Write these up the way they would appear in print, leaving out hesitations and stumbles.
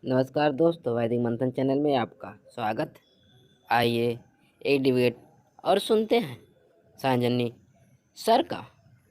नमस्कार दोस्तों, वैदिक मंथन चैनल में आपका स्वागत। आइए एक डिबेट और सुनते हैं सांजनी सर का।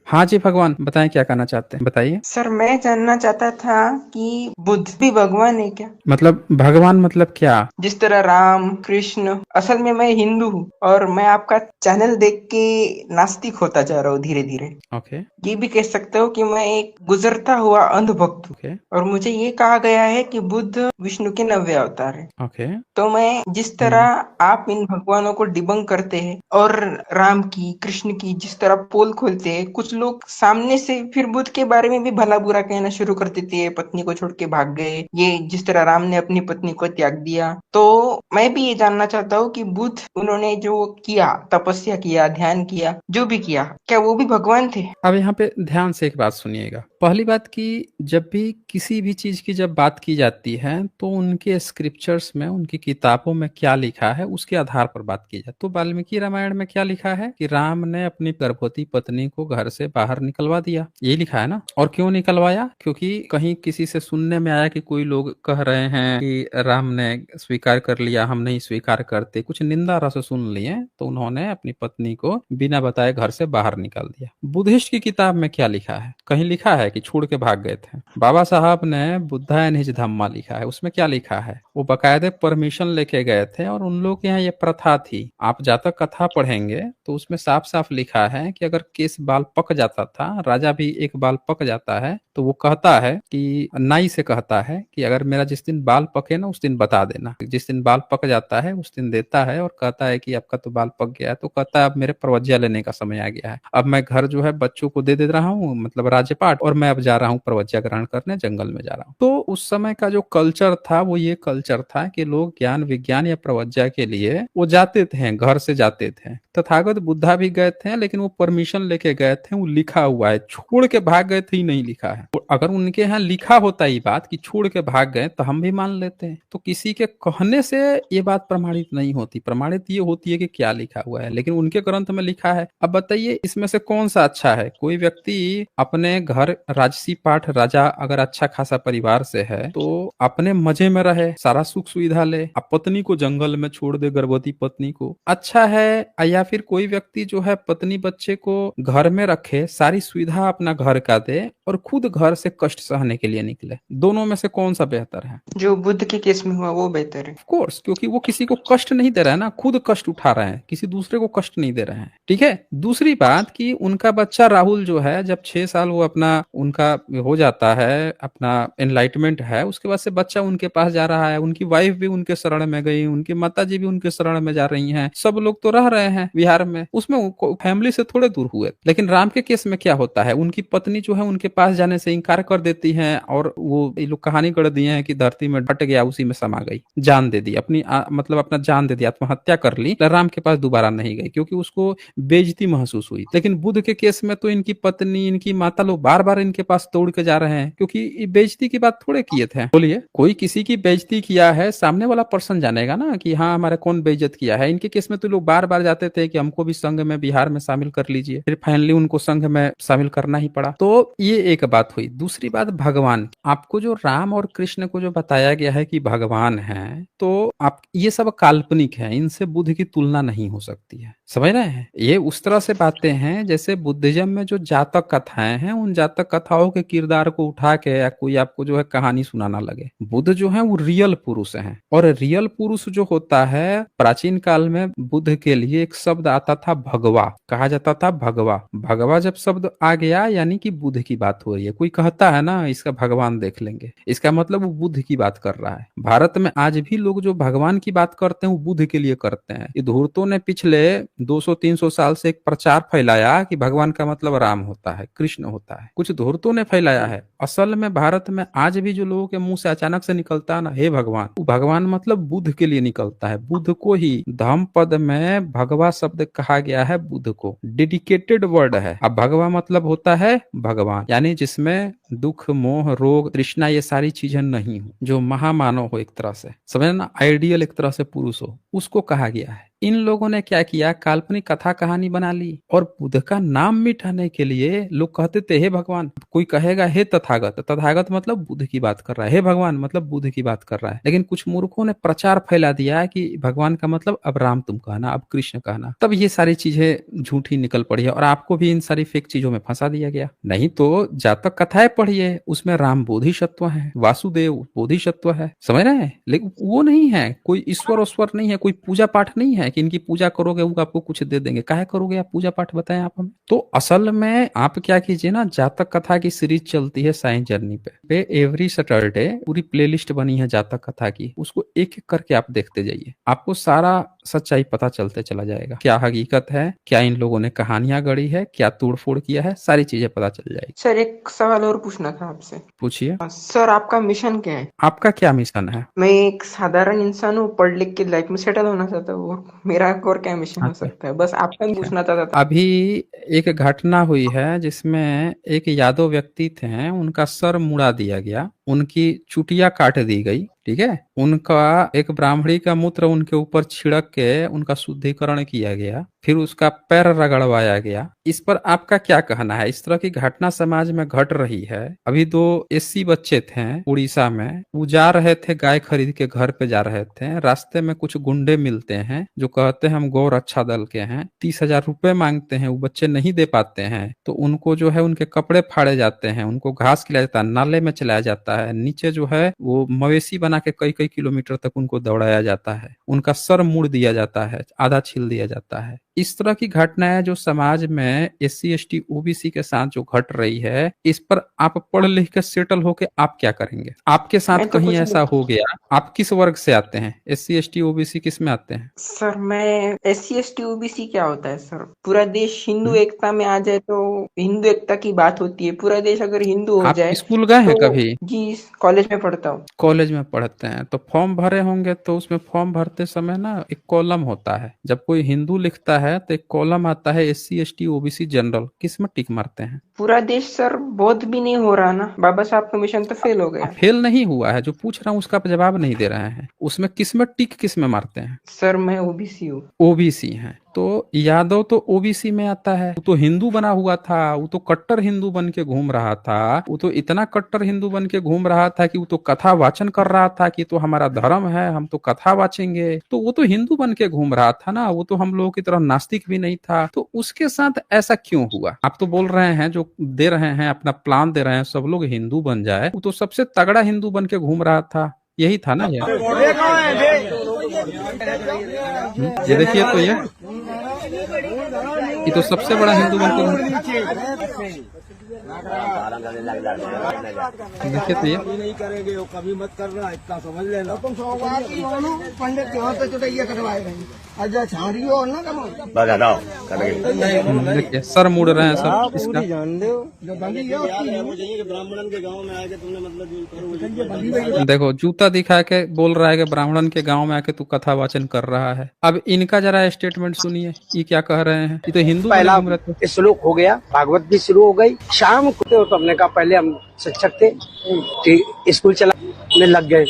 हाँ जी भगवान, बताएं क्या कहना चाहते हैं, बताइए। सर, मैं जानना चाहता था कि बुद्ध भी भगवान है क्या? मतलब भगवान मतलब क्या? जिस तरह राम कृष्ण। असल में मैं हिंदू हूँ और मैं आपका चैनल देख के नास्तिक होता जा रहा हूँ धीरे धीरे। ओके। ये भी कह सकते हो कि मैं एक गुजरता हुआ अंधभक्त हूँ। ओके। और मुझे ये कहा गया है कि बुद्ध विष्णु के 90 अवतार है। ओके। तो मैं जिस तरह हम्म। आप इन भगवानों को डिबंक करते हैं और राम की कृष्ण की जिस तरह पोल खोलते हैं, कुछ लोग सामने से फिर बुद्ध के बारे में भी भला बुरा कहना शुरू कर देते हैं। पत्नी को छोड़ के भाग गए, ये जिस तरह राम ने अपनी पत्नी को त्याग दिया। तो मैं भी ये जानना चाहता हूँ कि बुद्ध उन्होंने जो किया, तपस्या किया, ध्यान किया, जो भी किया, क्या वो भी भगवान थे? अब यहाँ पे ध्यान से एक बात सुनिएगा। पहली बात कि जब भी किसी भी चीज की जब बात की जाती है तो उनके स्क्रिप्चर्स में, उनकी किताबों में क्या लिखा है उसके आधार पर बात की जाए। तो वाल्मीकि रामायण में क्या लिखा है कि राम ने अपनी गर्भवती पत्नी को घर से बाहर निकलवा दिया, ये लिखा है ना। और क्यों निकलवाया? क्योंकि कहीं किसी से सुनने में आया कि कोई लोग कह रहे हैं कि राम ने स्वीकार कर लिया, हम नहीं स्वीकार करते, कुछ निंदा रस सुन लिए, तो उन्होंने अपनी पत्नी को बिना बताए घर से बाहर निकाल दिया। बुद्धिस्ट की किताब में क्या लिखा है? कहीं लिखा है कि छोड़ के भाग गए थे? बाबा साहब ने बुद्धा एंड हिज धम्मा लिखा है, उसमें क्या लिखा है? वो बकायदे परमिशन लेके गए थे और उन लोग के यहाँ ये प्रथा थी। आप जातक कथा पढ़ेंगे तो उसमें साफ साफ लिखा है कि अगर केस बाल पक जाता था, राजा भी एक बाल पक जाता है, तो वो कहता है कि नाई से कहता है कि अगर मेरा जिस दिन बाल पके ना उस दिन बता देना। जिस दिन बाल पक जाता है उस दिन देता है और कहता है कि आपका तो बाल पक गया है, तो कहता है अब मेरे प्रवज्या लेने का समय आ गया है, अब मैं घर जो है बच्चों को दे रहा हूँ, मतलब राज्यपाठ, और मैं अब जा रहा हूँ प्रवज्या ग्रहण करने, जंगल में जा रहा हूँ। तो उस समय का जो कल्चर था वो ये कल्चर था कि लोग ज्ञान विज्ञान या प्रवज्या के लिए वो जाते थे, घर से जाते थे। तथागत बुद्धा भी गए थे, लेकिन वो परमिशन लेके गए थे, वो लिखा हुआ है। छोड़ के भाग गए थे ही नहीं लिखा है। तो अगर उनके यहाँ लिखा होता ये बात कि छोड़ के भाग गए तो हम भी मान लेते हैं। तो किसी के कहने से ये बात प्रमाणित नहीं होती, प्रमाणित ये होती है कि क्या लिखा हुआ है। लेकिन उनके ग्रंथ में लिखा है। अब बताइए इसमें से कौन सा अच्छा है? कोई व्यक्ति अपने घर राजसी पाठ राजा अगर अच्छा खासा परिवार से है तो अपने मजे में रहे, सारा सुख सुविधा ले, अब पत्नी को जंगल में छोड़ दे, गर्भवती पत्नी को, अच्छा है? या फिर कोई व्यक्ति जो है पत्नी बच्चे को घर में रखे, सारी सुविधा अपना घर का दे और खुद घर से कष्ट सहने के लिए निकले? दोनों में से कौन सा बेहतर है? जो बुद्ध के केस में हुआ वो बेहतर है। ऑफ कोर्स, क्योंकि वो किसी को कष्ट नहीं दे रहा है ना, खुद कष्ट उठा रहे हैं, किसी दूसरे को कष्ट नहीं दे रहे हैं। ठीक है। दूसरी बात कि उनका बच्चा राहुल जो है, जब 6 साल वो अपना उनका हो जाता है, अपना एनलाइटमेंट है, उसके बाद से बच्चा उनके पास जा रहा है, उनकी वाइफ भी उनके शरण में गई, उनकी माता जी भी उनके शरण में जा रही हैं, सब लोग तो रह रहे हैं बिहार में, उसमें फैमिली से थोड़े दूर हुए। लेकिन राम के केस में क्या होता है? उनकी पत्नी जो है उनके पास जाने से इनकार कर देती है और वो ये लोग कहानी गढ़ दिए हैं कि धरती में डट गया, उसी में समा गई, जान दे दी, अपनी मतलब अपना जान दे दी, आत्महत्या कर ली। राम के पास दोबारा नहीं गई क्योंकि उसको बेइज्जती महसूस हुई। लेकिन बुद्ध के केस में तो इनकी पत्नी, इनकी माता लोग बार बार इनके पास दौड़ के जा रहे हैं, क्योंकि ये बेइज्जती की बात थोड़े किए थे। बोलिए, कोई किसी की बेइज्जती किया है, सामने वाला पर्सन जानेगा ना कि हाँ हमारा कौन बेइज्जत किया है। इनके केस में तो लोग बार बार जाते थे कि हमको भी संघ में, बिहार में शामिल कर लीजिए, फिर फाइनली उनको संघ में शामिल करना ही पड़ा। तो ये एक बात हुई। दूसरी बात, भगवान, आपको जो राम और कृष्ण को जो बताया गया है कि भगवान है, तो आप ये सब काल्पनिक है, इनसे बुद्ध की तुलना नहीं हो सकती है। समझ रहे हैं? ये उस तरह से बातें हैं जैसे बुद्धिज्म में जो जातक कथाएं हैं, उन जातक कथाओं के किरदार को उठा के या कोई आपको जो है कहानी सुनाना लगे। बुद्ध जो है वो रियल पुरुष हैं, और रियल पुरुष जो होता है, प्राचीन काल में बुद्ध के लिए एक शब्द आता था भगवा, कहा जाता था भगवा। भगवा जब शब्द आ गया यानी कि बुद्ध की बात हो रही है। कोई कहता है ना इसका भगवान देख लेंगे, इसका मतलब वो बुद्ध की बात कर रहा है। भारत में आज भी लोग जो भगवान की बात करते हैं वो बुद्ध के लिए करते हैं। ये धूर्तों ने पिछले 200-300 साल से एक प्रचार फैलाया कि भगवान का मतलब राम होता है, कृष्ण होता है। कुछ धूर्तों ने फैलाया है। असल में भारत में आज भी जो लोगों के मुंह से अचानक से निकलता है ना हे भगवान, वो भगवान मतलब बुद्ध के लिए निकलता है। बुद्ध को ही धम्म पद में भगवा शब्द कहा गया है, बुद्ध को डेडिकेटेड वर्ड है। अब भगवा मतलब होता है भगवान, यानी जिसमें दुख, मोह, रोग, तृष्णा ये सारी चीजें नहीं हो, जो महामानव हो, एक तरह से समझना, आइडियल एक तरह से पुरुष हो, उसको कहा गया है। इन लोगों ने क्या किया, काल्पनिक कथा कहानी बना ली और बुद्ध का नाम मिटाने के लिए लोग कहते थे हे भगवान। कोई कहेगा हे तथागत, तथागत मतलब बुद्ध की बात कर रहा है, हे भगवान मतलब बुद्ध की बात कर रहा है। लेकिन कुछ मूर्खों ने प्रचार फैला दिया कि भगवान का मतलब अब राम तुम कहना, अब कृष्ण कहना। तब ये सारी चीजें झूठी निकल पड़ी है और आपको भी इन सारी फेक चीजों में फंसा दिया गया। नहीं तो जातक कथाएं पढ़िए, उसमें राम बोधिसत्व है, वासुदेव बोधिसत्व है, समझ रहे हैं। लेकिन वो नहीं है, कोई ईश्वर ईश्वर नहीं है, कोई पूजा पाठ नहीं है कि इनकी पूजा करोगे वो आपको कुछ दे देंगे। काहे करोगे आप पूजा पाठ, बताएं आप हमें। तो असल में आप क्या कीजिए ना, जातक कथा की सीरीज चलती है साइंस जर्नी पे एवरी सैटरडे पूरी प्लेलिस्ट बनी है जातक कथा की, उसको एक एक करके आप देखते जाइए, आपको सारा सच्चाई पता चलते चला जाएगा। क्या हकीकत है, क्या इन लोगों ने कहानियां गढ़ी है, क्या तोड़फोड़ किया है, सारी चीजें पता चल जाएगी। सर एक सवाल और पूछना था आपसे। पूछिए। सर आपका मिशन क्या है? आपका क्या मिशन है? मैं एक साधारण इंसान हूँ, पढ़ लिख के लाइफ में सेटल होना चाहता हूँ। मेरा और क्या मिशन हो अच्छा, सकता है? बस आपका ही पूछना था। अभी एक घटना हुई है जिसमें एक यादव व्यक्ति थे, उनका सर मुड़ा दिया गया, उनकी चुटिया काट दी गई, ठीक है। उनका एक ब्राह्मणी का मूत्र उनके ऊपर छिड़क के उनका शुद्धिकरण किया गया, फिर उसका पैर रगड़वाया गया। इस पर आपका क्या कहना है? इस तरह की घटना समाज में घट रही है। अभी 2 एससी बच्चे थे उड़ीसा में, वो जा रहे थे गाय खरीद के, घर पे जा रहे थे, रास्ते में कुछ गुंडे मिलते हैं जो कहते हैं हम गौ रक्षा दल के हैं, 30,000 रुपए मांगते हैं, वो बच्चे नहीं दे पाते हैं तो उनको जो है उनके कपड़े फाड़े जाते हैं, उनको घास खिलाया जाता है, नाले में चलाया जाता है, नीचे जो है वो मवेशी बना के कई कई किलोमीटर तक उनको दौड़ाया जाता है, उनका सर मुड़ दिया जाता है, आधा छील दिया जाता है। इस तरह की घटनाएं जो समाज में एससी एसटी ओबीसी के साथ जो घट रही है, इस पर आप पढ़ लिख के सेटल होके आप क्या करेंगे? आपके साथ मैं तो कहीं कुछ ऐसा हो गया? आप किस वर्ग से आते हैं? एससी एसटी ओबीसी किस में आते हैं? सर मैं SC ST OBC क्या होता है सर? पूरा देश हिंदू हम्म? एकता में आ जाए तो हिंदू एकता की बात होती है। पूरा देश अगर हिंदू हो आप जाए स्कूल गए हैं तो कभी? जी कॉलेज में पढ़ता हूँ। कॉलेज में पढ़ते हैं तो फॉर्म भरे होंगे, तो उसमें फॉर्म भरते समय ना एक कॉलम होता है, जब कोई हिंदू लिखता है तो एक कॉलम आता है एससी एसटी ओबीसी जनरल, किस में टिक मारते हैं? पूरा देश सर बौद्ध भी नहीं हो रहा ना, बाबा साहब का मिशन तो फेल हो गया। फेल नहीं हुआ है, जो पूछ रहा हूँ उसका आप जवाब नहीं दे रहे हैं। उसमें किस में टिक, किस में मारते हैं? सर मैं ओबीसी हूँ। ओबीसी हैं तो यादव तो ओबीसी में आता है। वो तो हिंदू बना हुआ था, वो तो कट्टर हिंदू बन के घूम रहा था, वो तो इतना कट्टर हिंदू बन के घूम रहा था कि वो तो कथा वाचन कर रहा था कि तो हमारा धर्म है, हम तो कथा वाचेंगे। तो वो तो हिंदू बन के घूम रहा था ना, वो तो हम लोगों की तरह नास्तिक भी नहीं था। तो उसके साथ ऐसा क्यों हुआ? आप तो बोल रहे हैं, जो दे रहे हैं अपना प्लान दे रहे हैं सब लोग हिंदू बन जाए, वो तो सबसे तगड़ा हिंदू बन के घूम रहा था, यही था ना ये। ये देखिए तो ये तो सबसे बड़ा हिंदू बन के देखिए तो ये नहीं करेंगे वो कभी मत करना, इतना समझ लेना। तुम पंडित के तो ये करवाए अच्छा छाड़ियो ना देखिए सर मुड़ रहे हैं सब इसका। जान दो जो बंदी है ब्राह्मणन के गांव में आके तुमने मतलब देखो जूता दिखा के बोल रहा है कि ब्राह्मणन के गांव में आके तू कथा वाचन कर रहा है। अब इनका जरा स्टेटमेंट सुनिए, ये क्या कह रहे हैं। ये तो हिंदू पहला घूम रहे थे। श्लोक हो गया, भागवत भी शुरू हो गई। शाम को तो हमने कहा पहले हम शिक्षक थे, स्कूल चलाने लग गए,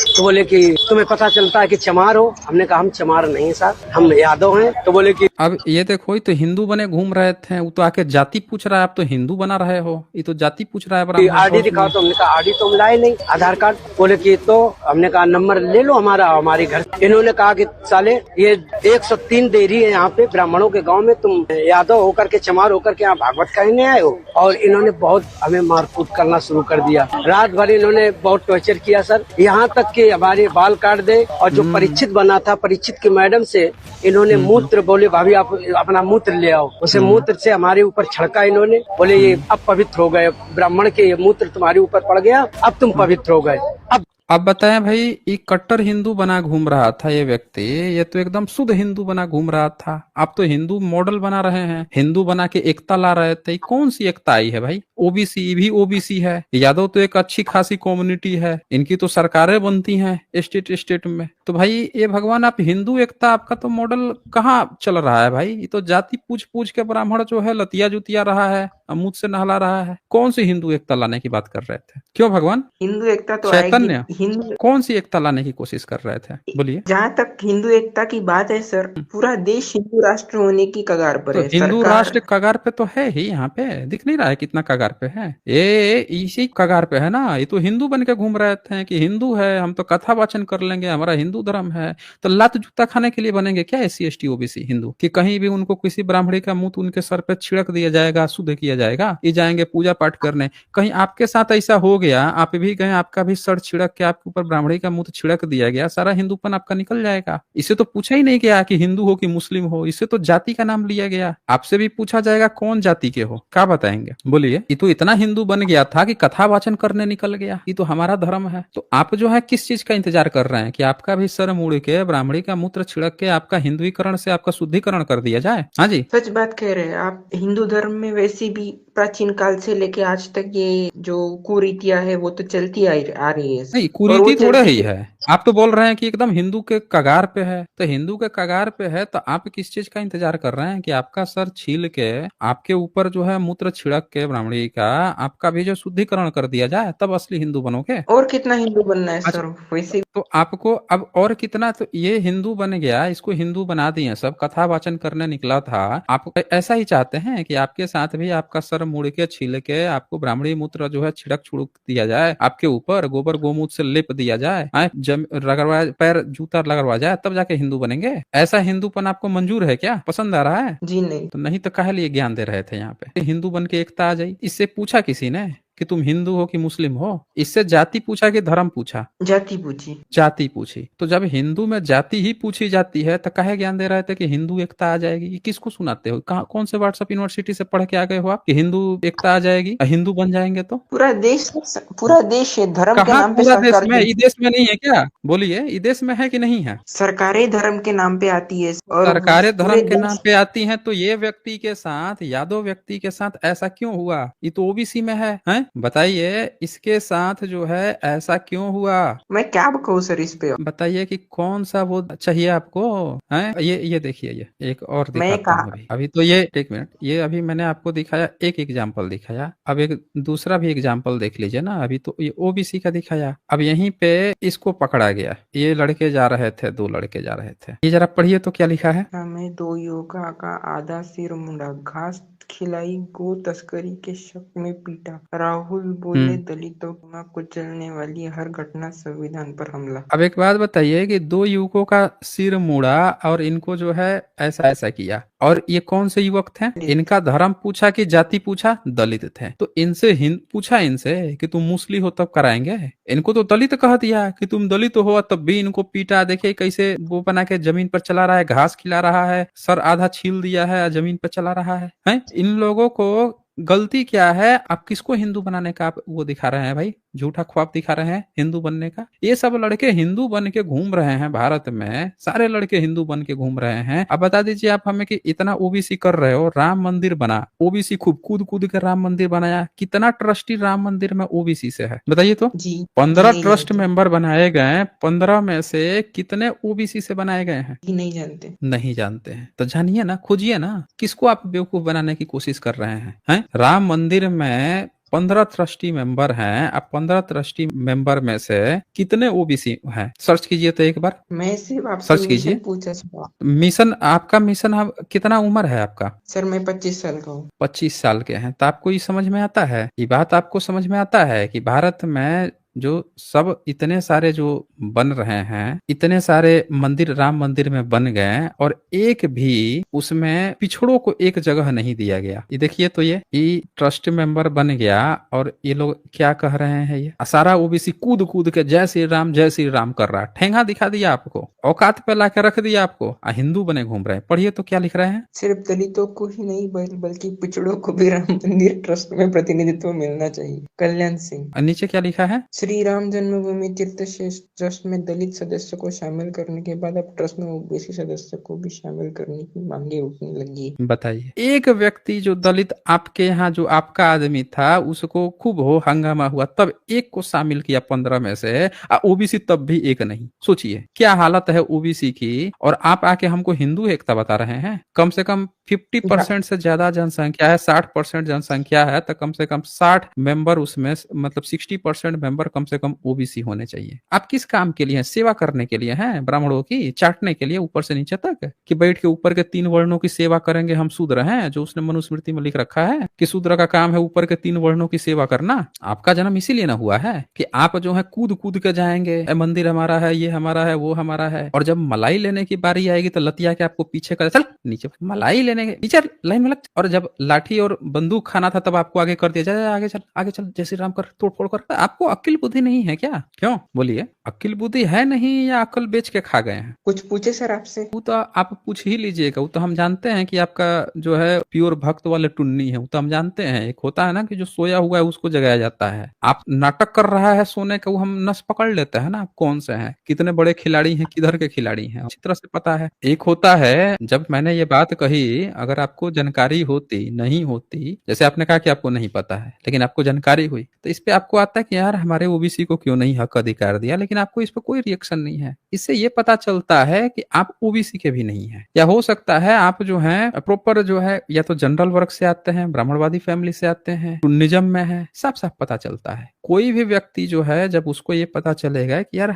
तो बोले कि तुम्हें पता चलता है कि चमार हो। हमने कहा हम चमार नहीं साहब, हम यादव हैं। तो बोले कि अब ये देखो, ये तो हिंदू बने घूम रहे थे, वो तो आके जाति पूछ रहा है, आप तो हिंदू बना रहे हो, ये तो जाति पूछ रहा है ब्राह्मण। आरडी दिखाओ, तो हमने कहा आरडी तो हम लाए नहीं, आधार कार्ड। बोले कि तो हमने कहा नंबर ले लो हमारा, हमारे घर। इन्होंने कहा कि साले ये 103 देरी है यहाँ पे ब्राह्मणों के गाँव में, तुम यादव होकर के चमार होकर के यहाँ भागवत कहने आए हो। और इन्होंने बहुत हमें मारकूट करना शुरू कर दिया। रात भर इन्होंने बहुत टॉर्चर किया सर, यहाँ तक कि हमारे बाल काट दे। और जो परीक्षित बना था, परीक्षित की मैडम से इन्होंने मूत्र, बोले भाभी आप अपना मूत्र ले आओ, उसे मूत्र से हमारे ऊपर छिड़का इन्होंने। बोले ये अब पवित्र हो गए, ब्राह्मण के ये मूत्र तुम्हारे ऊपर पड़ गया, अब तुम पवित्र हो गए। अब बताएं भाई, ये कट्टर हिंदू बना घूम रहा था ये व्यक्ति, ये तो एकदम शुद्ध हिंदू बना घूम रहा था। आप तो हिंदू मॉडल बना रहे हैं, हिंदू बना के एकता ला रहे थे। कौन सी एकता आई है भाई? ओबीसी भी ओबीसी है, यादव तो एक अच्छी खासी कम्युनिटी है, इनकी तो सरकारें बनती हैं स्टेट स्टेट में। तो भाई ये भगवान, आप हिंदू एकता, आपका तो मॉडल कहाँ चल रहा है भाई? ये तो जाति पूछ पूछ के ब्राह्मण जो है लतिया जुतिया रहा है। मुंह से नहला रहा है। कौन सी हिंदू एकता लाने की बात कर रहे थे? क्यों भगवान? हिंदू एकता तो आएगी। चैतन्य हिंदू, कौन सी एकता लाने की कोशिश कर रहे थे? बोलिए। जहां तक हिंदू एकता की बात है सर, पूरा देश हिंदू राष्ट्र होने की कगार पर तो है। हिंदू सरकार राष्ट्र कगार पे तो है ही, यहाँ पे दिख नहीं रहा है कितना कगार पे है? ये इसी कगार पे है ना। ये तो हिंदू बन के घूम रहे थे कि हिंदू है, हम तो कथा वाचन कर लेंगे, हमारा हिंदू धर्म है। तो लात जूता खाने के लिए बनेंगे क्या SC ST OBC हिंदू? कि कहीं भी उनको किसी ब्राह्मणी का मुंह उनके सर पे छिड़क दिया जाएगा, शुद्ध किया जाएगा, ये जाएंगे पूजा पाठ करने। कहीं आपके साथ ऐसा हो गया, आप भी गए, आपका भी सर छिड़क के आपके ऊपर ब्राह्मणी का मुंह छिड़क दिया गया, सारा हिंदूपन आपका निकल जाएगा। इसे तो पूछा ही नहीं गया कि हिंदू हो कि मुस्लिम हो, इससे तो जाति का नाम लिया गया। आपसे भी पूछा जाएगा कौन जाति के हो, क्या बताएंगे? बोलिए। ये तो इतना हिंदू बन गया था कि कथा वाचन करने निकल गया, ये तो हमारा धर्म है। तो आप जो है किस चीज का इंतजार कर रहे हैं कि आपका भी सर मुड़ के ब्राह्मणी का मूत्र छिड़क के आपका हिंदुईकरण से आपका शुद्धिकरण कर दिया जाए? हाँ जी। सच बात कह रहे हैं आप। हिंदू धर्म में वैसे भी प्राचीन काल से लेके आज तक ये जो कुरीतियां है वो तो चलती आ रही है, नहीं, और वो कुरीति थोड़े चलती ही है। आप तो बोल रहे हैं कि एकदम हिंदू के कगार पे है। तो हिंदू के कगार पे है तो आप किस चीज का इंतजार कर रहे हैं कि आपका सर छील के आपके ऊपर जो है मूत्र छिड़क के ब्राह्मणी का आपका भी जो शुद्धिकरण कर दिया जाए, तब असली हिंदू बनोगे? और कितना हिंदू बनना है अच्छा, सर? वैसे तो आपको अब और कितना, तो ये हिंदू बन गया, इसको हिंदू बना दिए, सब कथा वाचन करने निकला था। आप ऐसा ही चाहते हैं कि आपके साथ भी आपका सर मुड़ के छील के आपको ब्राह्मणी मूत्र जो है छिड़क छुड़क दिया जाए, आपके ऊपर गोबर गोमूत्र से लेप दिया जाए, रगड़वा पैर जूता लगवा जाए, तब जाके हिंदू बनेंगे? ऐसा हिंदूपन आपको मंजूर है क्या? पसंद आ रहा है? जी नहीं। तो नहीं तो काहे लिए ज्ञान दे रहे थे यहाँ पे? हिंदू बन के एकता आ जाई। इससे पूछा किसी ने कि तुम हिंदू हो कि मुस्लिम हो? इससे जाति पूछा कि धर्म पूछा? जाति पूछी। जाति पूछी। तो जब हिंदू में जाति ही पूछी जाती है तो काहे ज्ञान दे रहे थे कि हिंदू एकता आ जाएगी? ये किसको सुनाते हो? कहाँ, कौन से व्हाट्सएप यूनिवर्सिटी से पढ़ के आ गए हो आप कि हिंदू एकता आ जाएगी, हिंदू बन जाएंगे? तो पूरा देश है धर्म के कहाँ नाम पे पूरा देश सरकार में? ये देश में नहीं है क्या? बोलिए, ये देश में है कि नहीं है? सरकारें धर्म के नाम पे आती है और सरकारें पूरे धर्म के नाम देश। पे आती हैं, तो ये व्यक्ति के साथ, यादव व्यक्ति के साथ ऐसा क्यों हुआ? ये तो OBC में है, हैं? बताइए, इसके साथ जो है ऐसा क्यों हुआ? मैं क्या कहूँ सर इस पे? बताइए कि कौन सा वो चाहिए आपको, हैं? ये देखिए, ये एक और मैं दिखाता हूँ। कहा अभी तो ये एक मिनट, ये अभी मैंने आपको दिखाया, एक एग्जाम्पल दिखाया, अब एक दूसरा भी एग्जाम्पल देख लीजिए ना। अभी तो ये OBC का दिखाया, अब यहीं पे इसको पकड़ा गया। ये लड़के जा रहे थे, 2 लड़के जा रहे थे। ये जरा पढ़िए तो क्या लिखा है। हमें 2 युवका का आधा सिर मुंडा, घास खिलाई, गो तस्करी के शक में पीटा। राहुल बोले दलितों को कुचलने वाली हर घटना संविधान पर हमला। अब एक बात बताइए कि 2 युवकों का सिर मुड़ा और इनको जो है ऐसा ऐसा किया, और ये कौन से युवक थे? इनका धर्म पूछा कि जाति पूछा? दलित थे। तो इनसे पूछा इनसे कि तुम मुस्लिम हो तब कराएंगे? इनको तो दलित कह दिया कि तुम दलित हो, तब भी इनको पीटा। देखिए कैसे वो बना के जमीन पर चला रहा है, घास खिला रहा है, सर आधा छील दिया है, जमीन पर चला रहा है? इन लोगों को गलती क्या है? आप किसको हिंदू बनाने का आप वो दिखा रहे हैं भाई? झूठा ख्वाब दिखा रहे हैं हिंदू बनने का। ये सब लड़के हिंदू बन के घूम रहे हैं भारत में, सारे लड़के हिंदू बन के घूम रहे हैं। अब बता दीजिए आप हमें कि इतना OBC कर रहे हो, राम मंदिर बना, OBC खूब कूद कूद के राम मंदिर बनाया। कितना ट्रस्टी राम मंदिर में OBC से है बताइए तो? जी 15 नहीं ट्रस्ट जानते। मेंबर बनाए गए, 15 में से कितने OBC से बनाए गए हैं? जी नहीं जानते। नहीं जानते हैं तो जानिए ना, खोजिए ना, किसको आप बेवकूफ बनाने की कोशिश कर रहे हैं? राम मंदिर में 15 ट्रस्टी मेंबर हैं। अब 15 ट्रस्टी मेंबर में से कितने OBC हैं? सर्च कीजिए तो एक बार, मैं सिर्फ आपसे सर्च कीजिए। मिशन पूछा सर। मिशन, आपका मिशन, कितना उम्र है आपका? सर मैं 25 साल का हूँ। 25 साल के हैं। तो आपको ये समझ में आता है, ये बात आपको समझ में आता है कि भारत में जो सब इतने सारे जो बन रहे हैं, इतने सारे मंदिर राम मंदिर में बन गए, और एक भी उसमें पिछड़ों को एक जगह नहीं दिया गया। ये देखिए तो ये ट्रस्ट मेंबर बन गया, और ये लोग क्या कह रहे हैं? ये सारा OBC कूद कूद के जय श्री राम कर रहा है। ठेंगा दिखा दिया आपको, औकात पे ला के रख दिया आपको, हिंदू बने घूम रहे हैं। पढ़िए तो क्या लिख रहे हैं। सिर्फ दलितों को ही नहीं बल्कि पिछड़ों को भी राम मंदिर ट्रस्ट में प्रतिनिधित्व मिलना चाहिए। कल्याण सिंह। नीचे क्या लिखा है? श्री राम जन्मभूमि तीर्थ क्षेत्र ट्रस्ट में दलित सदस्य को शामिल करने के बाद अब ट्रस्ट में ओबीसी सदस्य को भी शामिल करने की मांगे उठने लगी है। बताइए, एक व्यक्ति जो दलित आपके यहाँ जो आपका आदमी था उसको खूब हो हंगामा हुआ, तब एक को शामिल किया 15 में से, ओबीसी तब भी एक नहीं। सोचिए क्या हालत है ओबीसी की, और आप आके हमको हिंदू एकता बता रहे हैं। कम से कम 50% से ज्यादा जनसंख्या है, 60% जनसंख्या है, तो कम से कम 60 मेंबर उसमें, मतलब 60% मेंबर कम से कम ओबीसी होने चाहिए। आप किस काम के लिए हैं? सेवा करने के लिए हैं ब्राह्मणों की, चाटने के लिए ऊपर से नीचे तक, कि बैठ के ऊपर के 3 वर्णों की सेवा करेंगे हम शूद्र हैं, जो उसने मनुस्मृति में लिख रखा है कि शूद्र का काम है ऊपर के 3 वर्णों की सेवा करना। आपका जन्म इसीलिए ना हुआ है कि आप जो है कूद कूद के जाएंगे, मंदिर हमारा है, ये हमारा है, वो हमारा है, और जब मलाई लेने की बारी आएगी तो लतिया के आपको पीछे कर, चल नीचे मलाई लेने के पीछे लाइन में लग, और जब लाठी और बंदूक खाना था तब आपको आगे कर दिया जाए, आगे चल आगे चल, जय श्री राम कर, तोड़ फोड़ कर। आपको अक्ल बुद्धि नहीं है क्या? क्यों बोलिए, अक्ल बुद्धि है नहीं या अक्ल बेच के खा गए हैं? कुछ पूछे सर आपसे? वो तो आप पूछ ही लीजिएगा, वो तो हम जानते हैं कि आपका जो है प्योर भक्त वाले टुन्नी है, वो तो हम जानते हैं। एक होता है ना कि जो सोया हुआ है उसको जगाया जाता है, आप नाटक कर रहा है सोने का, वो हम नस पकड़ लेते हैं ना, आप कौन से हैं, कितने बड़े खिलाड़ी हैं, किधर के खिलाड़ी हैं, अच्छी तरह से पता है। एक होता है, जब मैंने ये बात कही, अगर आपको जानकारी होती नहीं होती, जैसे आपने कहा कि आपको नहीं पता है लेकिन आपको जानकारी हुई, तो इस पे आपको आता है कि यार हमारे ओबीसी को क्यों नहीं हक अधिकार दिया, लेकिन आपको इस पे कोई रिएक्शन नहीं है। इससे ये पता चलता है कि आप ओबीसी के भी नहीं है, या हो सकता है आप जो है प्रॉपर जो है या तो जनरल वर्ग से आते हैं, ब्राह्मणवादी फैमिली से आते हैं, टुन्निज्म में है, साफ साफ पता चलता है। कोई भी व्यक्ति जो है जब उसको ये पता चलेगा कि यार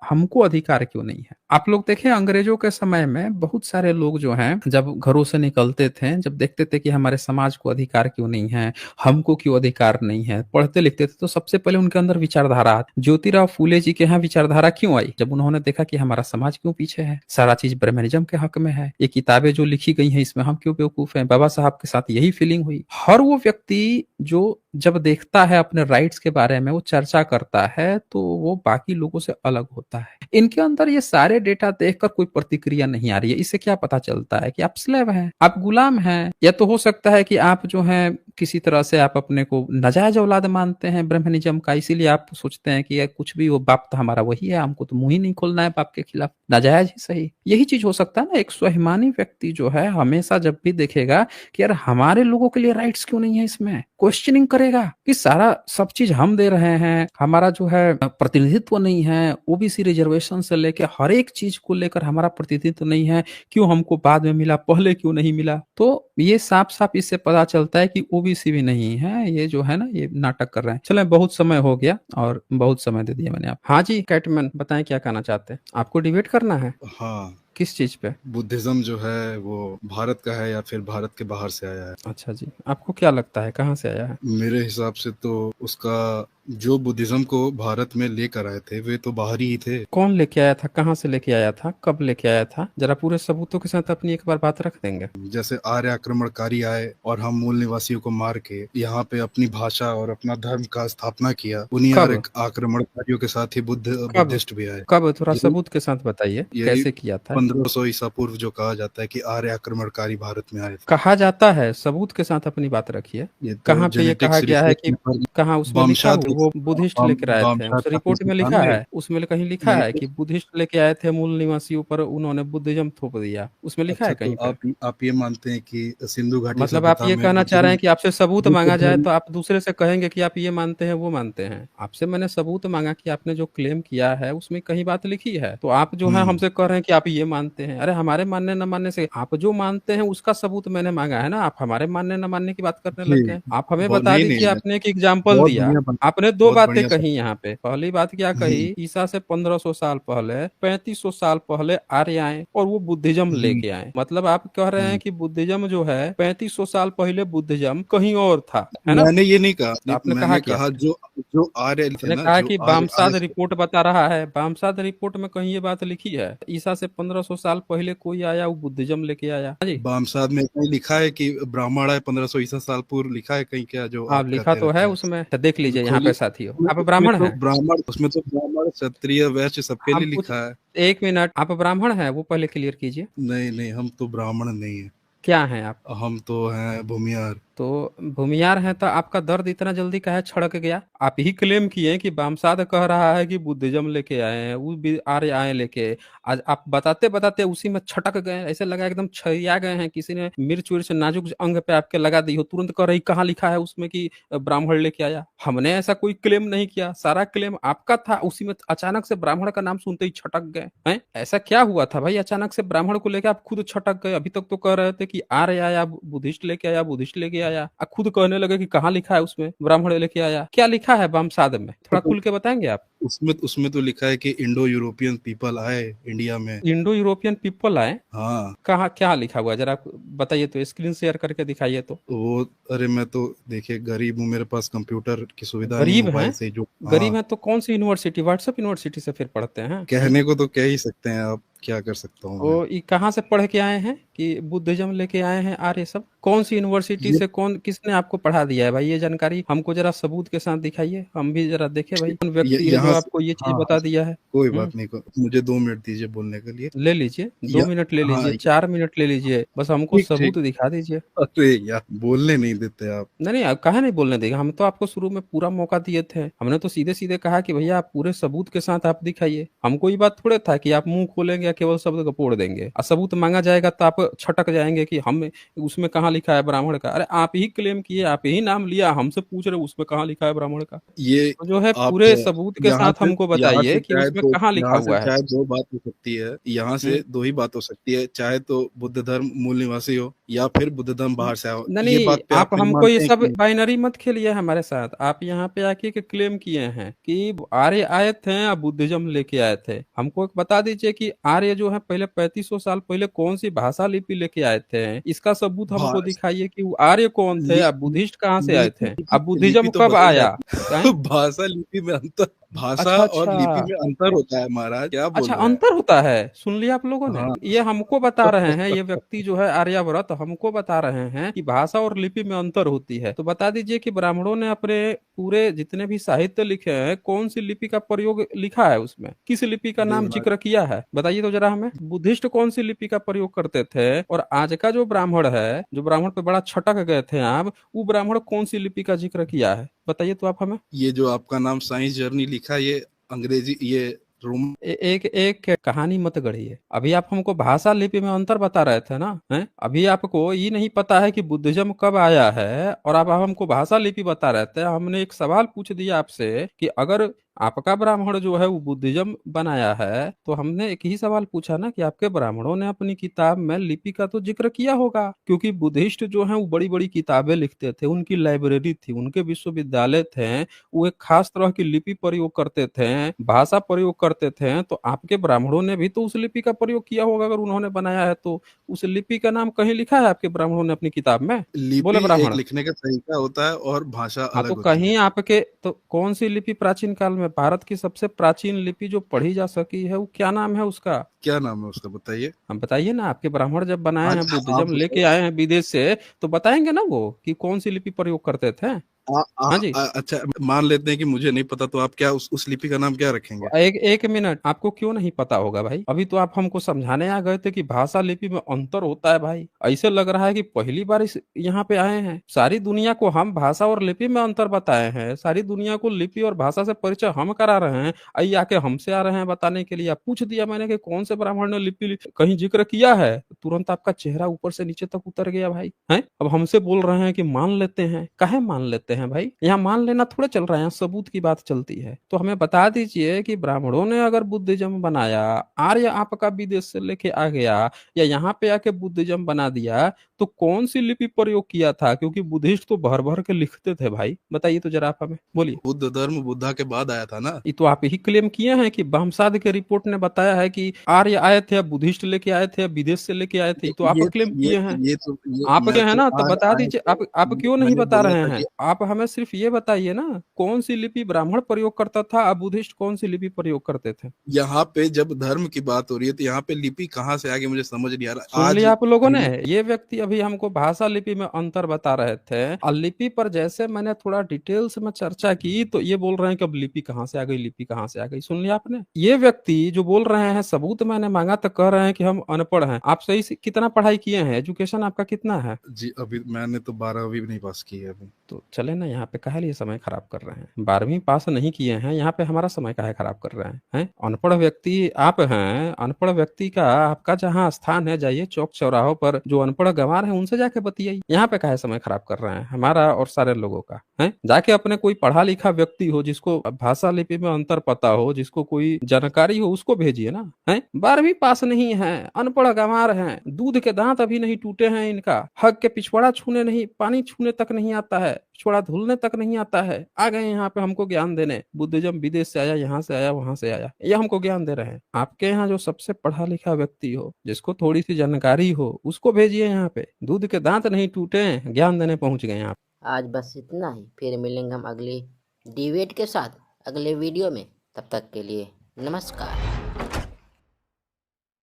हमको अधिकार क्यों नहीं है। आप लोग देखें अंग्रेजों के समय में बहुत सारे लोग जो हैं जब घरों से निकलते थे, जब देखते थे कि हमारे समाज को अधिकार क्यों नहीं है, हमको क्यों अधिकार नहीं है, पढ़ते लिखते थे, तो सबसे पहले उनके अंदर विचारधारा, ज्योतिराव फूले जी के यहाँ विचारधारा क्यों आई? जब उन्होंने देखा कि हमारा समाज क्यों पीछे है, सारा चीज ब्राह्मणिज्म के हक में है, ये किताबें जो लिखी गई हैं इसमें हम क्यों बेवकूफ हैं, बाबा साहब के साथ यही फीलिंग हुई। हर वो व्यक्ति जो जब देखता है अपने राइट्स के बारे में, वो चर्चा करता है, तो वो बाकी लोगों से अलग होता है। इनके अंदर ये सारे डेटा देखकर कोई प्रतिक्रिया नहीं आ रही है। इससे क्या पता चलता है कि आप स्लेव हैं, आप गुलाम हैं, या तो हो सकता है कि आप जो हैं किसी तरह से आप अपने को नाजायज औलाद मानते हैं ब्राह्मणिज्म का, इसीलिए आप सोचते हैं कि कुछ भी वो बाप तो हमारा वही है, हमको तो मुंह ही नहीं खोलना है बाप के खिलाफ, नाजायज ही सही। यही चीज हो सकता है ना। एक स्वाभिमानी व्यक्ति जो है हमेशा जब भी देखेगा कि यार हमारे लोगों के लिए राइट्स क्यों नहीं है, इसमें क्वेश्चनिंग करेगा कि सारा सब चीज हम दे रहे हैं, हमारा जो है प्रतिनिधित्व नहीं है, ओबीसी रिजर्वेशन से लेके हर एक चीज को लेकर हमारा प्रतिनिधित्व नहीं है, क्यों हमको बाद में मिला, पहले क्यों नहीं मिला। तो ये साफ साफ इससे पता चलता है कि ओबीसी भी नहीं है, ये जो है ना ये नाटक कर रहे हैं। चले, बहुत समय हो गया और बहुत समय दे दिया मैंने आप। हाँ जी कैटमैन, बताएं क्या कहना चाहते हैं? आपको डिबेट करना है? हाँ, किस चीज पे? बुद्धिज्म जो है वो भारत का है या फिर भारत के बाहर से आया है? अच्छा जी, आपको क्या लगता है कहाँ से आया है? मेरे हिसाब से तो उसका जो बुद्धिज्म को भारत में लेकर आए थे वे तो बाहरी ही थे। कौन लेके आया था, कहाँ से लेके आया था, कब लेके आया था? जरा पूरे सबूतों के साथ अपनी एक बार बात रख देंगे। जैसे आर्य आक्रमणकारी आए और हम मूल निवासियों को मार के यहाँ पे अपनी भाषा और अपना धर्म का स्थापना किया, उन्हीं आर्य आक्रमणकारियों के साथ ही बुद्धिस्ट भी आए। कब? थोड़ा सबूत के साथ बताइए कैसे किया था। 1500 ईसा पूर्व जो कहा जाता है कि आर्य आक्रमणकारी भारत में आए थे। कहा जाता है, सबूत के साथ अपनी बात रखिए। कहाँ पे ये कहा गया है कि कहाँ उसमें लिखा है वो बुद्धिस्ट लेकर आए थे? उस रिपोर्ट में लिखा है, उसमें कहीं लिखा है कि बुद्धिस्ट लेके आए थे, मूल निवासियों पर उन्होंने बुद्धिज्म थोप दिया, उसमें लिखा है कहीं पे? आप ये मानते हैं कि सिंधु घाटी, मतलब आप ये कहना चाह रहे हैं कि आपसे सबूत मांगा जाए तो आप दूसरे से कहेंगे कि आप ये मानते हैं वो मानते हैं? आपसे मैंने सबूत मांगा कि आपने जो क्लेम किया है उसमें कहीं बात लिखी है, तो आप जो है हमसे कह रहे हैं कि आप ये मानते हैं। अरे हमारे मानने न मानने से, आप जो मानते हैं उसका सबूत मैंने मांगा है ना, आप हमारे मानने न मानने की बात करने लग गए। आप हमें बता दीजिए, आपने एक एग्जाम्पल दिया, आपने दो बातें कही यहाँ पे। पहली बात क्या कही, ईसा से 1500 साल पहले, 3500 साल पहले आर्य आए और वो बुद्धिज्म लेके आए। मतलब आप कह रहे हैं कि बुद्धिज्म जो है 3500 साल पहले बुद्धिज्म कहीं और था, है ना? मैंने ये नहीं कहा। आपने मैंने कहा कहा जो आर्य थे ना, कहा कि बामसाद रिपोर्ट बता रहा है, बामसाद रिपोर्ट में कहीं ये बात लिखी है ईसा से 1500 साल पहले कोई आया वो बुद्धिज्म लेके आया। बामसाद में कहीं लिखा है कि ब्राह्मण आए 1500 ईसा साल पूर्व, लिखा है कहीं क्या? जो आप लिखा तो है उसमें, देख लीजिए यहाँ पे साथियों। आप ब्राह्मण हैं? ब्राह्मण, उसमें तो ब्राह्मण क्षत्रिय वैश्य सबके लिए लिखा है। एक मिनट, आप ब्राह्मण हैं वो पहले क्लियर कीजिए। नहीं, हम तो ब्राह्मण नहीं है। क्या हैं आप? हम तो हैं भूमियार। तो भूमियार हैं तो आपका दर्द इतना जल्दी काहे छड़क गया? आप ही क्लेम किए कि बामसाद कह रहा है कि बुद्धिज्म लेके आए हैं, वो भी आर्य आए लेके। आज आप बताते बताते उसी में छटक गए, ऐसे लगा एकदम छरिया गए हैं, किसी ने मिर्च विर्च नाजुक अंग पे आपके लगा दी हो, तुरंत कह रही कहाँ लिखा है उसमें कि ब्राह्मण लेके आया। हमने ऐसा कोई क्लेम नहीं किया, सारा क्लेम आपका था, उसी में अचानक से ब्राह्मण का नाम सुनते ही छटक गए हैं। ऐसा क्या हुआ था भाई, अचानक से ब्राह्मण को लेके आप खुद छटक गए? अभी तक तो कह रहे थे कि आर्य आया, बुद्धिस्ट लेके आया, बुद्धिस्ट लेके आया, आप खुद कहने लगे कि कहाँ लिखा है उसमें ब्राह्मण लेके आया। क्या लिखा है बामसाद में, थोड़ा खुल के बताएंगे आप? उसमें उसमें तो लिखा है कि इंडो यूरोपियन पीपल आए इंडिया में। इंडो यूरोपियन पीपल आए? हाँ। कहाँ क्या लिखा हुआ है, जरा आप बताइए तो, स्क्रीन शेयर करके दिखाइए तो। वो अरे मैं तो देखिए गरीब हूँ, मेरे पास कंप्यूटर की सुविधा नहीं, गरीब मोबाइल हैं? से जो। गरीब हाँ, हैं तो कौन सी यूनिवर्सिटी, व्हाट्सएप यूनिवर्सिटी से फिर पढ़ते हैं? कहने को तो कह ही सकते हैं, आप क्या कर सकता हूँ मैं। वो ये कहाँ से पढ़ के आए हैं कि बुद्धिज्म लेके आए हैं आर्य सब? कौन सी यूनिवर्सिटी ये से, कौन किसने आपको पढ़ा दिया है भाई? ये जानकारी हमको जरा सबूत के साथ दिखाइए, हम भी जरा देखें भाई कौन व्यक्ति है जो यहाँ से, आपको ये चीज हाँ बता दिया है। कोई बात नहीं, मुझे 2 मिनट दीजिए बोलने के लिए। ले लीजिए, 2 मिनट ले हाँ लीजिए, 4 मिनट ले लीजिए, बस हमको ठीक ठीक। सबूत दिखा दीजिए। अरे यार बोलने नहीं देते आप। नहीं नहीं, आप काहे नहीं बोलने देगा, हम तो आपको शुरू में पूरा मौका दिए थे। हमने तो सीधे सीधे कहा कि भैया आप पूरे सबूत के साथ आप दिखाइए। हमको ये बात थोड़े था कि आप मुंह खोलेंगे या केवल शब्द को पोड़ देंगे, और सबूत मांगा जाएगा तो आप छटक जाएंगे कि हम उसमें कहाँ लिखा है ब्राह्मण का। अरे आप ही क्लेम किए, आप ही नाम लिया, हमसे पूछ रहे उसमें कहाँ लिखा है ब्राह्मण का। ये तो जो है आप पूरे सबूत के यहाँ साथ से हमको बताइए कि उसमें कहाँ लिखा हुआ है। चाहे दो बात हो सकती है, यहाँ से दो ही बात हो सकती है, चाहे तो बुद्ध धर्म मूल निवासी हो या फिर बुद्ध धर्म बाहर से आओ। नहीं ये नहीं, बात पे आप आप नहीं हमको ये मानते हैं सब कि बाइनरी मत खेलिए हमारे साथ। आप यहाँ पे आके के क्लेम किए हैं कि आर्य आए थे या बुद्धिज्म लेके आए थे। हमको एक बता दीजिए कि आर्य जो है पहले 3500 साल पहले कौन सी भाषा लिपि लेके आए थे, इसका सबूत हमको भाष दिखाइए कि वो आर्य कौन थे, लि, अब बुद्धिस्ट कहाँ से आए थे, लिपि अब बुद्धिज्म लिपि तो कब बदल आया? जाती है। भाषा लिपि में अंतर, भाषा अच्छा और लिपि अच्छा में अंतर होता है महाराज, क्या बोल अच्छा, रहे हैं। अंतर होता है, सुन लिया आप लोगों ने? हाँ। ये हमको बता रहे हैं, ये व्यक्ति जो है आर्यव्रत हमको बता रहे हैं कि भाषा और लिपि में अंतर होती है। तो बता दीजिए कि ब्राह्मणों ने अपने पूरे जितने भी साहित्य लिखे हैं, कौन सी लिपि का प्रयोग लिखा है उसमें, किस लिपि का नाम देखो जिक्र किया है, बताइए तो जरा हमें। बुद्धिस्ट कौन सी लिपि का प्रयोग करते थे, और आज का जो ब्राह्मण है, जो ब्राह्मण पे बड़ा छटक गए थे आप, वो ब्राह्मण कौन सी लिपि का जिक्र किया है, बताइए तो आप हमें। ये जो आपका नाम साइंस जर्नी लिखा है, ये अंग्रेजी, ये रोम एक एक कहानी मत गढ़िए। अभी आप हमको भाषा लिपि में अंतर बता रहे थे ना, हैं? अभी आपको ये नहीं पता है कि बुद्धिज्म कब आया है, और आप हमको भाषा लिपि बता रहे थे। हमने एक सवाल पूछ दिया आपसे कि अगर आपका ब्राह्मण जो है वो बुद्धिज्म बनाया है, तो हमने एक ही सवाल पूछा ना कि आपके ब्राह्मणों ने अपनी किताब में लिपि का तो जिक्र किया होगा, क्योंकि बुद्धिस्ट जो है वो बड़ी बड़ी किताबें लिखते थे, उनकी लाइब्रेरी थी, उनके विश्वविद्यालय थे, वो एक खास तरह की लिपि प्रयोग करते थे, भाषा प्रयोग करते थे। तो आपके ब्राह्मणों ने भी तो उस लिपि का प्रयोग किया होगा, अगर उन्होंने बनाया है तो। उस लिपि का नाम कहीं लिखा है आपके ब्राह्मणों ने अपनी किताब में? लिपि बोले एक ब्राह्मण। लिखने का तरीका होता है और भाषा हाँ, अलग तो होती कहीं है। आपके तो कौन सी लिपि प्राचीन काल में, भारत की सबसे प्राचीन लिपि जो पढ़ी जा सकी है, वो क्या नाम है उसका? क्या नाम है उसका बताइए। हम बताइए ना, आपके ब्राह्मण जब बनाए हैं, अच्छा आप बुद्धिज्म लेके बताइए। आए हैं विदेश से, तो बताएंगे ना वो कि कौन सी लिपि प्रयोग करते थे। हाँ जी। अच्छा मान लेते हैं कि मुझे नहीं पता, तो आप क्या उस लिपि का नाम क्या रखेंगे। एक एक मिनट, आपको क्यों नहीं पता होगा भाई? अभी तो आप हमको समझाने आ गए थे कि भाषा लिपि में अंतर होता है भाई। ऐसे लग रहा है कि पहली बार इस यहाँ पे आए हैं। सारी दुनिया को हम भाषा और लिपि में अंतर बताए हैं, सारी दुनिया को लिपि और भाषा से परिचय हम करा रहे हैं, आई आके हमसे आ रहे हैं बताने के लिए। आप पूछ दिया मैंने कि कौन से ब्राह्मण ने लिपि कहीं जिक्र किया है, तो तुरंत आपका चेहरा ऊपर से नीचे तक उतर गया भाई। हैं? अब हमसे बोल रहे हैं कि मान लेते हैं। काहे मान लेते हैं भाई? यहाँ मान लेना थोड़ा चल रहा है, यहाँ सबूत की बात चलती है। तो हमें बता दीजिए कि ब्राह्मणों ने अगर बुद्धिज्म बनाया, आर्य आपका विदेश से लेके आ गया, या यहाँ पे आके बुद्धिज्म बना दिया, तो कौन सी लिपि प्रयोग किया था? क्योंकि बुद्धिस्ट तो भर भर के लिखते थे भाई, बताइए तो जरा आप हमें, बोलिए। बुद्ध धर्म बुद्धा के बाद आया था ना। ये तो आप ही क्लेम किए हैं कि बामसाद के रिपोर्ट ने बताया है कि आर्य आए थे, बुद्धिस्ट लेके आए थे, विदेश से लेके आए थे, तो आप ये क्लेम किए हैं। ये तो ये आपके मैं है तो ना, तो बता आए दीजिए। थे, आप क्यों नहीं मैंने बता बोला रहे था हैं? कि आप हमें सिर्फ ये बताइए ना, कौन सी लिपि ब्राह्मण प्रयोग करता था और बुद्धिस्ट कौन सी लिपि प्रयोग करते थे? यहाँ पे जब धर्म की बात हो रही है तो यहाँ पे लिपि कहाँ से आ गई मुझे समझ नहीं आ रहा। सुन आज लिया आप लोगों ने? हम ये व्यक्ति अभी हमको भाषा लिपि में अंतर बता रहे थे, और लिपि पर जैसे मैंने थोड़ा डिटेल्स में चर्चा की तो ये बोल रहे हैं कि अब लिपि कहाँ से आ गई, लिपि कहाँ से आ गई। सुन लिया आपने? ये व्यक्ति जो बोल रहे हैं सबूत मैंने मांगा तो कह रहे हैं कि हम अनपढ़ हैं। आप सही से कितना पढ़ाई किए हैं? एजुकेशन आपका कितना है? जी अभी मैंने तो 12वीं भी नहीं पास की है अभी। तो चले ना, यहाँ पे काहे लिए समय खराब कर रहे हैं? 12वीं पास नहीं किए हैं, यहाँ पे हमारा समय काहे खराब कर रहे हैं? अनपढ़ व्यक्ति आप हैं। अनपढ़ व्यक्ति का आपका जहाँ स्थान है, जाइए चौक चौराहों पर जो अनपढ़ गंवार है उनसे जाके बतियाइए। यहाँ पे काहे समय खराब कर रहे हैं हमारा और सारे लोगों का? है जाके अपने कोई पढ़ा लिखा व्यक्ति हो, जिसको भाषा लिपि में अंतर पता हो, जिसको कोई जानकारी हो, उसको भेजिए ना। है 12वीं पास नहीं है, अनपढ़ गंवार हैं, दूध के दांत अभी नहीं टूटे हैं इनका, हक के पिछवाड़ा छूने नहीं, पानी छूने तक नहीं आता है, पिछवाड़ा धुलने तक नहीं आता है, आ गए यहाँ पे हमको ज्ञान देने। बुद्धिज्म विदेश से आया, यहाँ से आया, वहां से आया, ये हमको ज्ञान दे रहे हैं। आपके यहाँ जो सबसे पढ़ा लिखा व्यक्ति हो, जिसको थोड़ी सी जानकारी हो, उसको भेजिए यहाँ पे। दूध के दांत नहीं टूटे, ज्ञान देने पहुंच गए आप। आज बस इतना ही, फिर मिलेंगे हम अगले डिबेट के साथ अगले वीडियो में। तब तक के लिए नमस्कार।